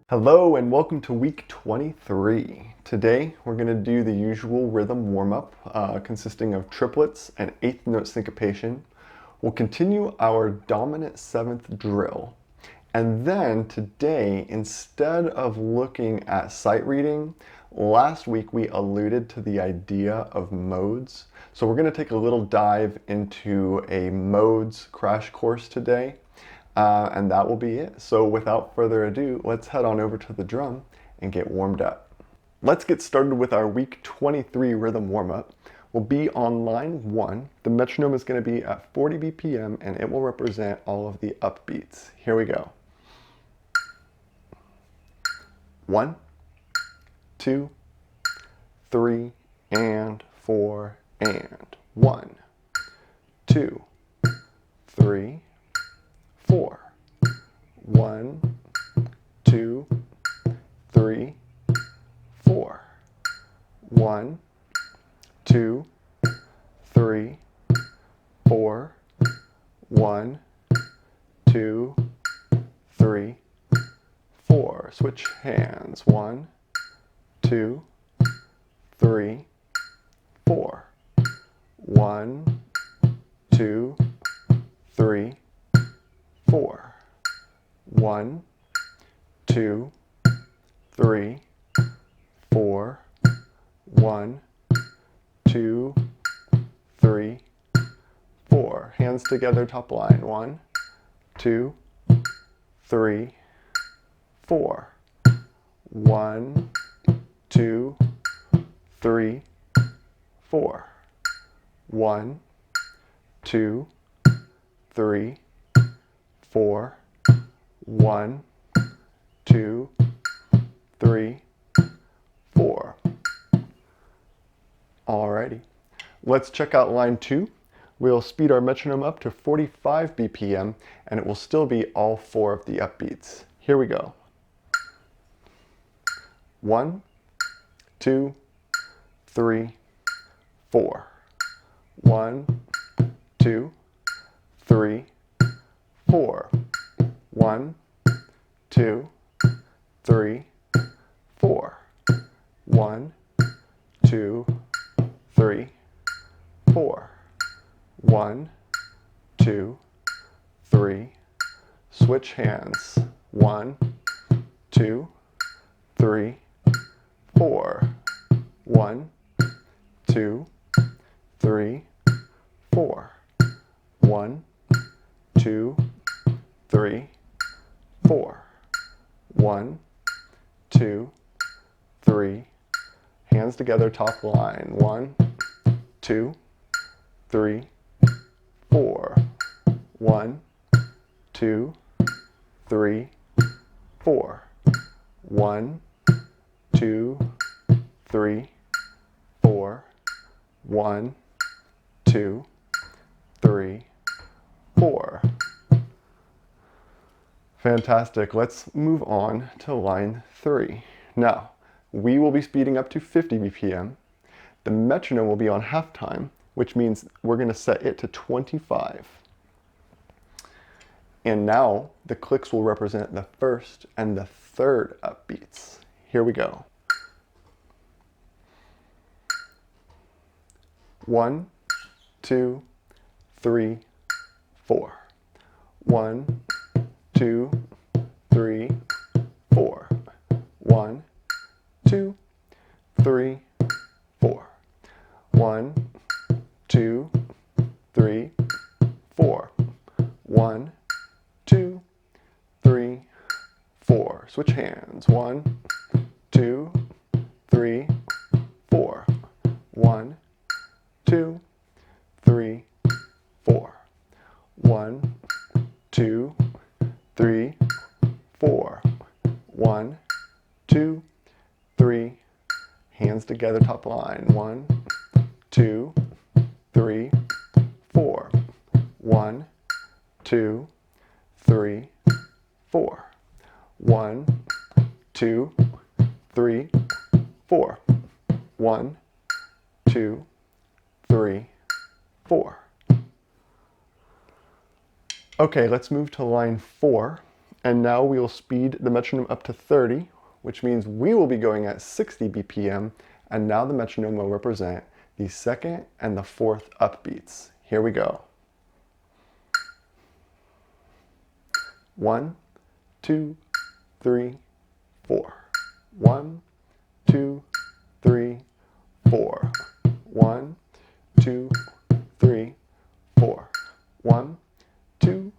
Hello and welcome to week 23. Today we're going to do the usual rhythm warm-up consisting of triplets and eighth note syncopation. We'll continue our dominant seventh drill. And then today, instead of looking at sight reading, last week we alluded to the idea of modes. So we're going to take a little dive into a modes crash course today. And that will be it. So without further ado, let's head on over to the drum and get warmed up. Let's get started with our week 23 rhythm warm-up. We'll be on line 1. The metronome is going to be at 40 BPM and it will represent all of the upbeats. Here we go. 1, 2, 3, and 4, and 1, 2, 3, 4. 1, 2, 3, 4. 1, 2, 3, 4. 1, 2, 3, 4. Switch hands. 1, 2, 3, 4. 1, 2, 3, 4. 1, 2, 3, 4. 1, 2, 3, 4. Hands together, top line. 1, 2, 3, 4. 1, 2, 3, 4. 1, 2, 3, 4. 1, 2, 3, 4. Alrighty. Let's check out line 2. We'll speed our metronome up to 45 BPM and it will still be all 4 of the upbeats. Here we go. 1, 2, 3, 4. 1, 2, 3, 4. 1, 2, 3, 4. 1, 2, 3, 4. 1, 2, 3. Switch hands. 1, 2, 3, 4. 1, 2, 3, 4. 1, 2, 3, 4. 1, 2, 3. Hands together, top line. 1, 2, 3, 4. 1, 2, 3, 4. 1, 2, 3, 4. 1, 2, 3, 4. Fantastic. Let's move on to line 3. Now, we will be speeding up to 50 BPM. The metronome will be on halftime, which means we're going to set it to 25. And now the clicks will represent the first and the third upbeats. Here we go. 1, 2, 3, 4. 1, 2, 3, 4. 1, 2, 3, 4. 1, 2, 3, 4. 1, 2, 3, 4. Switch hands. 1, 2, 3, 4. 1, 2, 3, 4. 1, 2, 3, 4. 1, 2, 3. Hands together, top line. 1, 2, 3, 4. 1, 2, 3, 4. 1, 2, 3, 4. 1, 2, 3, 4. Okay, let's move to line 4. And now we'll speed the metronome up to 30, which means we will be going at 60 BPM, and now the metronome will represent the second and the fourth upbeats. Here we go. 1, 2, 3, 4. 1, 2, 3, 4. 1, 2, 3, 4. 1, 2,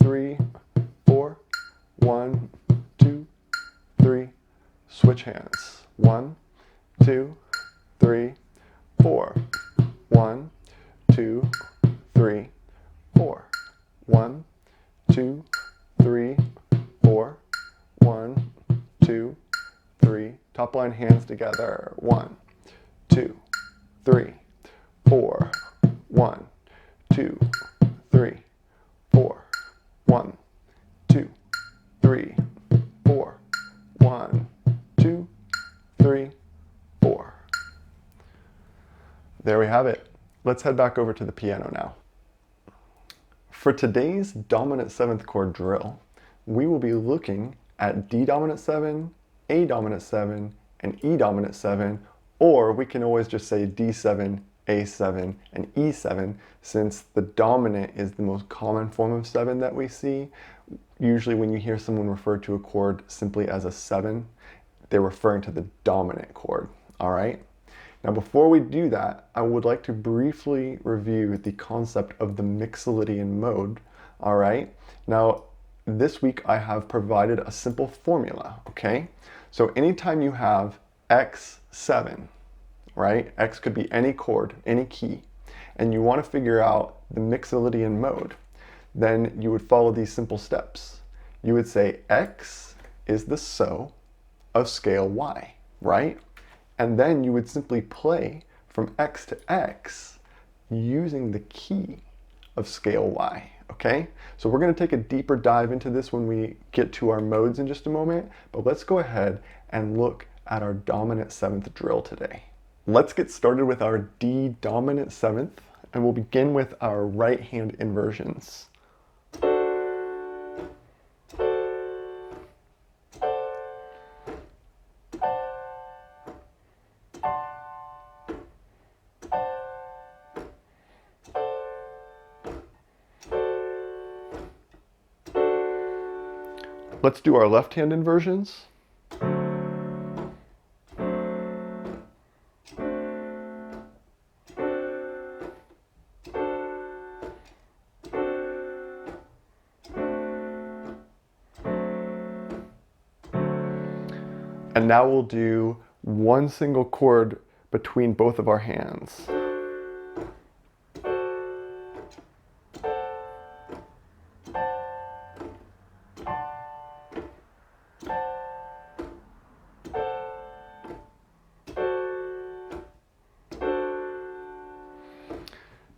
3, 4. 1, 2, 3. Switch hands. 1, 2, 3, 4. 1, 2, 3, 4. 1, 2, 3, 4. 1, 2, 3. Top line hands together. 1, 2, 3, 4. 1, 2, 3, 4. 1, 2, 3, 4. 1, 2, 3, 4. There we have it. Let's head back over to the piano now. For today's dominant seventh chord drill, we will be looking at D dominant 7, A dominant 7, and E dominant 7, or we can always just say D7, A7, and E7, since the dominant is the most common form of 7 that we see. Usually when you hear someone refer to a chord simply as a 7, they're referring to the dominant chord, all right? Now before we do that, I would like to briefly review the concept of the Mixolydian mode, all right? Now, this week I have provided a simple formula, okay? So anytime you have X7, right? X could be any chord, any key, and you want to figure out the Mixolydian mode, then you would follow these simple steps. You would say X is the so of scale Y, right? And then you would simply play from X to X using the key of scale Y, okay? So we're going to take a deeper dive into this when we get to our modes in just a moment, but let's go ahead and look at our dominant seventh drill today. Let's get started with our D dominant seventh, and we'll begin with our right hand inversions. Let's do our left hand inversions. And now we'll do one single chord between both of our hands.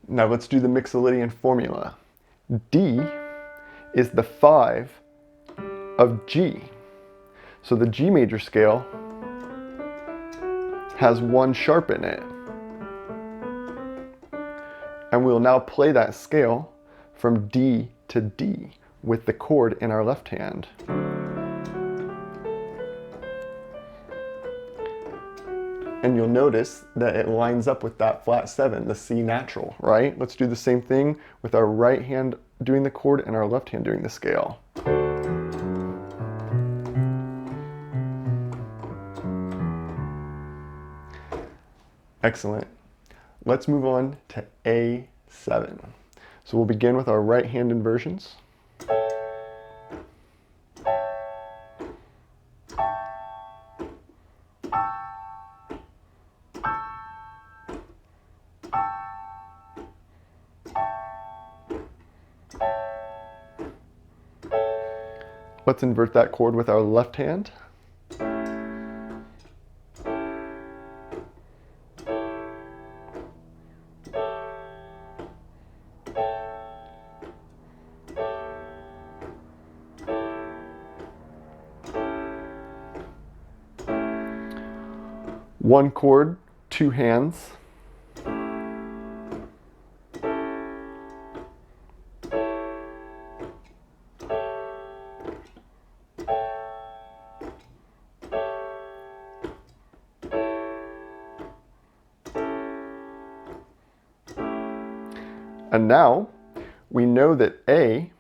Now let's do the Mixolydian formula. D is the 5 of G. So the G major scale has one sharp in it. And we'll now play that scale from D to D with the chord in our left hand. And you'll notice that it lines up with that flat 7, the C natural, right? Let's do the same thing with our right hand doing the chord and our left hand doing the scale. Excellent. Let's move on to A7. So we'll begin with our right hand inversions. Let's invert that chord with our left hand. One chord, two hands. And now we know that A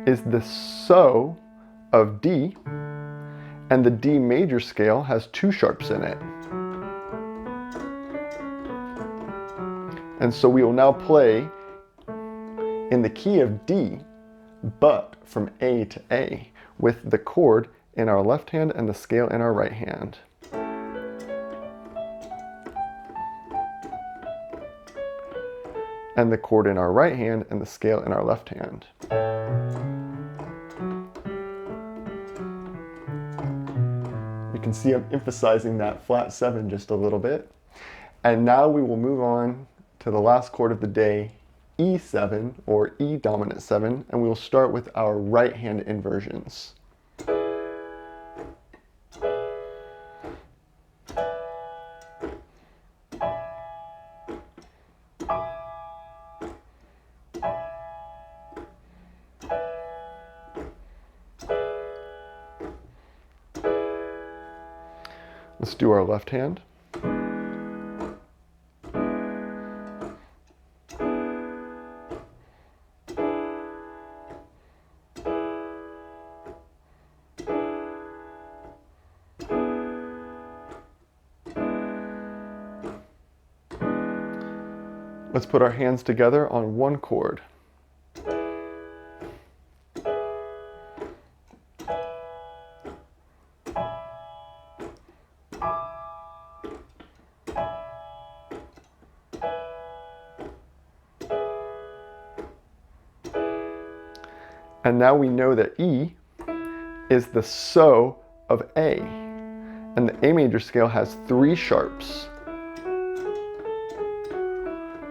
is the so of D, and the D major scale has 2 sharps in it. And so we will now play in the key of D, but from A to A, with the chord in our left hand and the scale in our right hand. And the chord in our right hand and the scale in our left hand. You can see I'm emphasizing that flat 7 just a little bit. And now we will move on to the last chord of the day, E7 or E dominant 7, and we will start with our right hand inversions. Let's do our left hand. Let's put our hands together on one chord. And now we know that E is the so of A, and the A major scale has 3 sharps.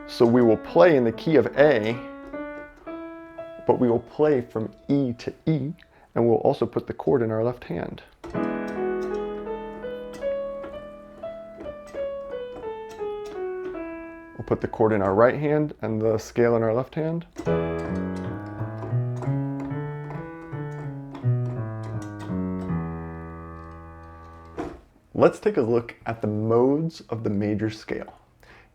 So we will play in the key of A, but we will play from E to E, and we'll also put the chord in our left hand. We'll put the chord in our right hand and the scale in our left hand. Let's take a look at the modes of the major scale.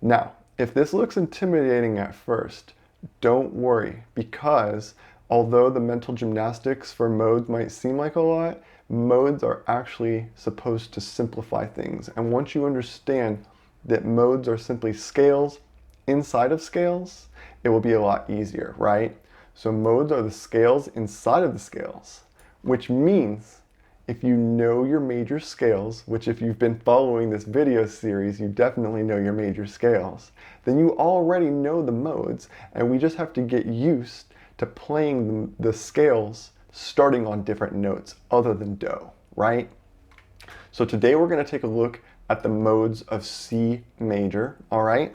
Now, if this looks intimidating at first, don't worry, because although the mental gymnastics for modes might seem like a lot, modes are actually supposed to simplify things. And once you understand that modes are simply scales inside of scales, it will be a lot easier, right? So modes are the scales inside of the scales, which means if you know your major scales, which if you've been following this video series, you definitely know your major scales, then you already know the modes, and we just have to get used to playing the scales starting on different notes other than Do, right? So today we're going to take a look at the modes of C major, all right?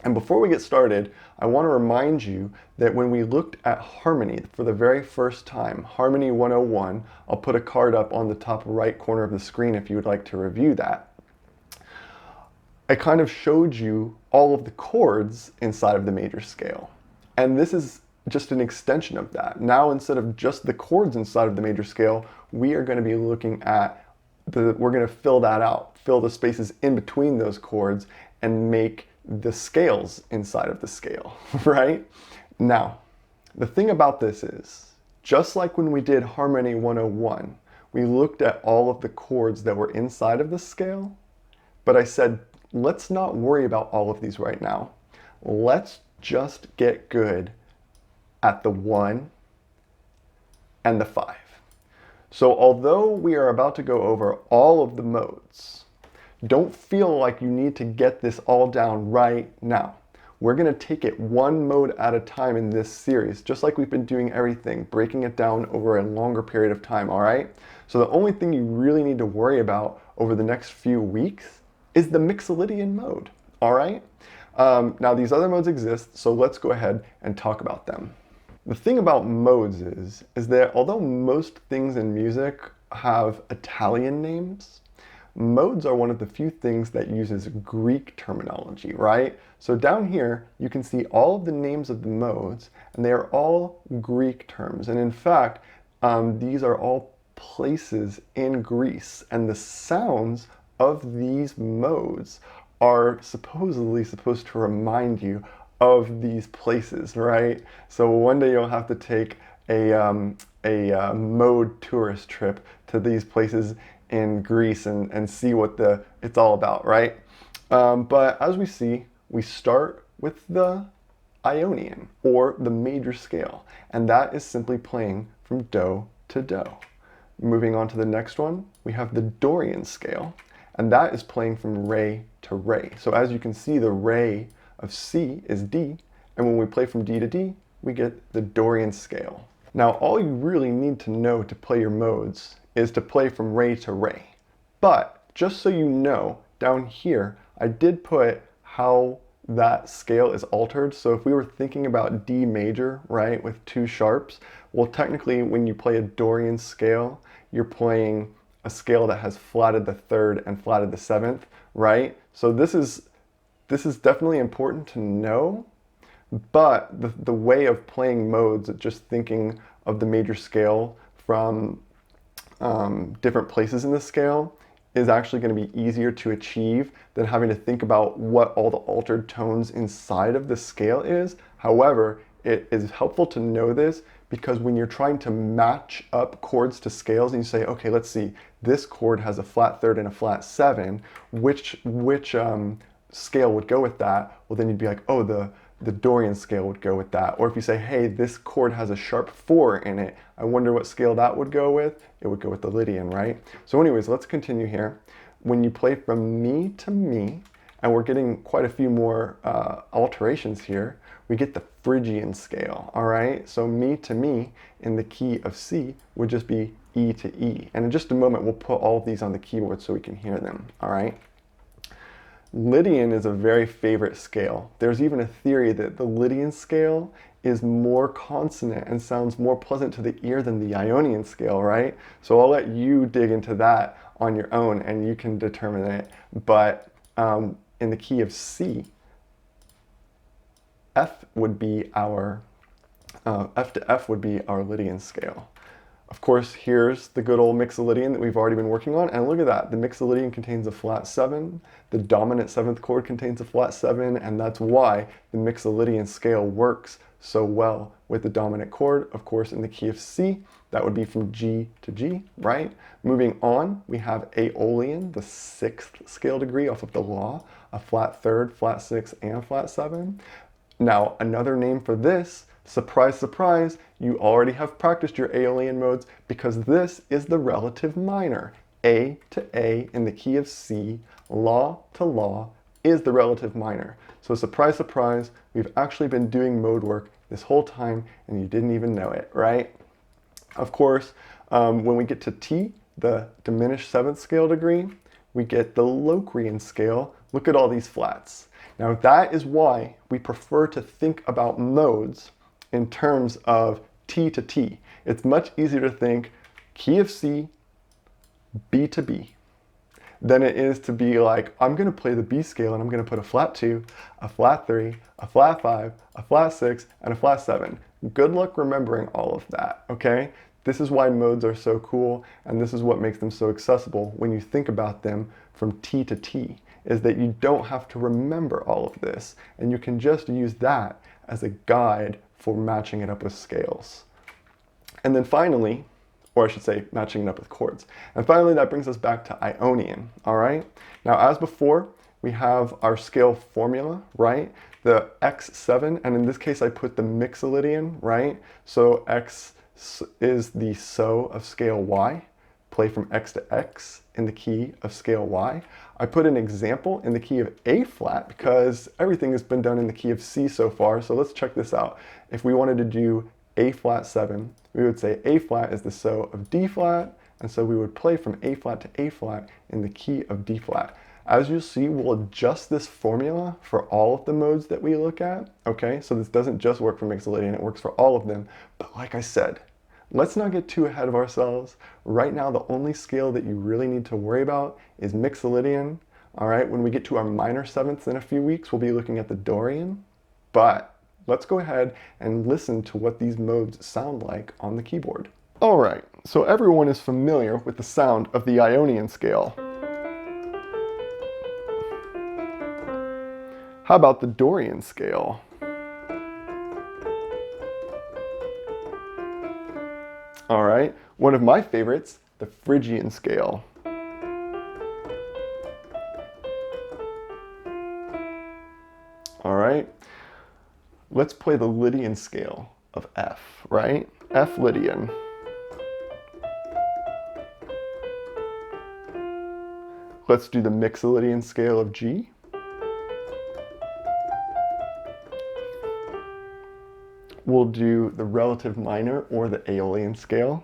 And before we get started, I want to remind you that when we looked at harmony for the very first time, Harmony 101, I'll put a card up on the top right corner of the screen if you would like to review that. I kind of showed you all of the chords inside of the major scale. And this is just an extension of that. Now, instead of just the chords inside of the major scale, we are going to be looking at we're going to fill that out, fill the spaces in between those chords and make the scales inside of the scale, right? Now, the thing about this is, just like when we did Harmony 101, we looked at all of the chords that were inside of the scale, but I said, let's not worry about all of these right now. Let's just get good at the 1 and the 5. So although we are about to go over all of the modes, don't feel like you need to get this all down right now. We're going to take it one mode at a time in this series, just like we've been doing everything, breaking it down over a longer period of time, all right? So the only thing you really need to worry about over the next few weeks is the Mixolydian mode, all right? Now these other modes exist, so let's go ahead and talk about them. The thing about modes is that although most things in music have Italian names, modes are one of the few things that uses Greek terminology, right? So down here, you can see all of the names of the modes, and they are all Greek terms. And in fact, these are all places in Greece, and the sounds of these modes are supposedly supposed to remind you of these places, right? So one day you'll have to take a mode tourist trip to these places in Greece and see what it's all about, right? But as we see, we start with the Ionian, or the major scale, and that is simply playing from do to do. Moving on to the next one, we have the Dorian scale, and that is playing from re to re. So as you can see, the re of C is D, and when we play from D to D, we get the Dorian scale. Now, all you really need to know to play your modes is to play from re to re. But just so you know, down here, I did put how that scale is altered. So if we were thinking about D major, right, with two sharps, well, technically when you play a Dorian scale, you're playing a scale that has flatted the third and flatted the seventh, right? So this is definitely important to know, but the way of playing modes, just thinking of the major scale from different places in the scale, is actually going to be easier to achieve than having to think about what all the altered tones inside of the scale is. However, it is helpful to know this because when you're trying to match up chords to scales and you say, okay, let's see, this chord has a flat third and a flat seven, which scale would go with that? Well, then you'd be like, oh, the Dorian scale would go with that. Or if you say, hey, this chord has a sharp 4 in it, I wonder what scale that would go with. It would go with the Lydian, right? So anyways, let's continue here. When you play from mi to mi, and we're getting quite a few more alterations here, we get the Phrygian scale, all right? So mi to mi in the key of C would just be E to E. And in just a moment, we'll put all of these on the keyboard so we can hear them, all right? Lydian is a very favorite scale. There's even a theory that the Lydian scale is more consonant and sounds more pleasant to the ear than the Ionian scale, right? So I'll let you dig into that on your own and you can determine it. But in the key of C, F would be our, F to F would be our Lydian scale. Of course, here's the good old Mixolydian that we've already been working on, and look at that. The Mixolydian contains a flat 7, the dominant 7th chord contains a flat 7, and that's why the Mixolydian scale works so well with the dominant chord. Of course, in the key of C, that would be from G to G, right? Moving on, we have Aeolian, the 6th scale degree off of the law, a flat 3rd, flat 6, and flat 7. Now, another name for this, surprise, surprise, you already have practiced your Aeolian modes because this is the relative minor. A to A in the key of C, La to La is the relative minor. So surprise, surprise, we've actually been doing mode work this whole time and you didn't even know it, right? Of course, when we get to T, the diminished 7th scale degree, we get the Locrian scale. Look at all these flats. Now that is why we prefer to think about modes in terms of T to T. It's much easier to think key of C, B to B, than it is to be like, I'm gonna play the B scale and I'm gonna put a flat 2, a flat 3, a flat 5, a flat 6, and a flat 7. Good luck remembering all of that, okay? This is why modes are so cool, and this is what makes them so accessible when you think about them from T to T, is that you don't have to remember all of this, and you can just use that as a guide for matching it up with scales. And then finally, or I should say matching it up with chords. And finally, that brings us back to Ionian, all right? Now, as before, we have our scale formula, right? The X7, and in this case, I put the Mixolydian, right? So X is the So of scale Y. Play from X to X in the key of scale Y. I put an example in the key of A flat because everything has been done in the key of C so far. So let's check this out. If we wanted to do A flat 7, we would say A flat is the So of D flat. And so we would play from A flat to A flat in the key of D flat. As you'll see, we'll adjust this formula for all of the modes that we look at. Okay, so this doesn't just work for Mixolydian, it works for all of them. But like I said, let's not get too ahead of ourselves. Right now, the only scale that you really need to worry about is Mixolydian. All right, when we get to our minor 7ths in a few weeks, we'll be looking at the Dorian. But let's go ahead and listen to what these modes sound like on the keyboard. All right, so everyone is familiar with the sound of the Ionian scale. How about the Dorian scale? All right, one of my favorites, the Phrygian scale. All right, let's play the Lydian scale of F, right? F Lydian. Let's do the Mixolydian scale of G. We'll do the relative minor or the Aeolian scale.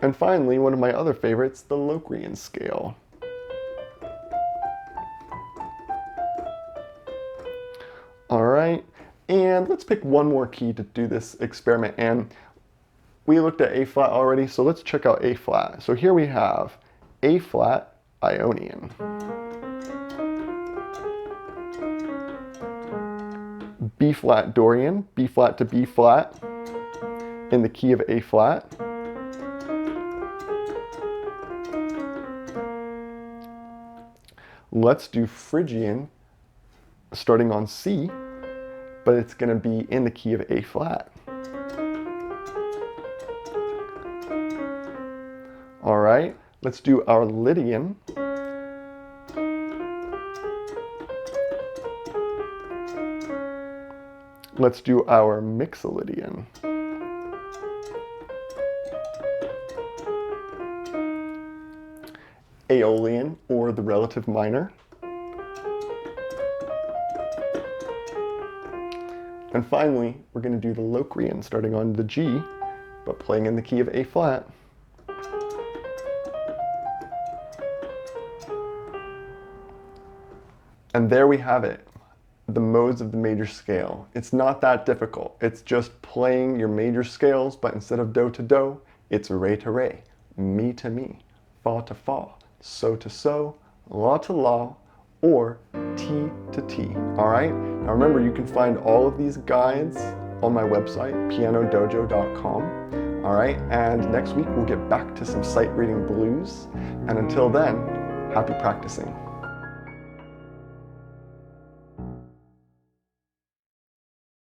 And finally, one of my other favorites, the Locrian scale. All right, and let's pick one more key to do this experiment. And we looked at A flat already, so let's check out A flat. So here we have A flat Ionian, B flat Dorian, B flat to B flat in the key of A flat. Let's do Phrygian starting on C, but it's going to be in the key of A flat. All right, let's do our Lydian. Let's do our Mixolydian. Aeolian, or the relative minor. And finally, we're going to do the Locrian, starting on the G, but playing in the key of A flat. And there we have it, the modes of the major scale. It's not that difficult. It's just playing your major scales, but instead of do to do, it's re to re, mi to mi, fa to fa, so to so, la to la, or T to T, all right? Now remember, you can find all of these guides on my website, pianodojo.com, all right? And next week, we'll get back to some sight reading blues. And until then, happy practicing.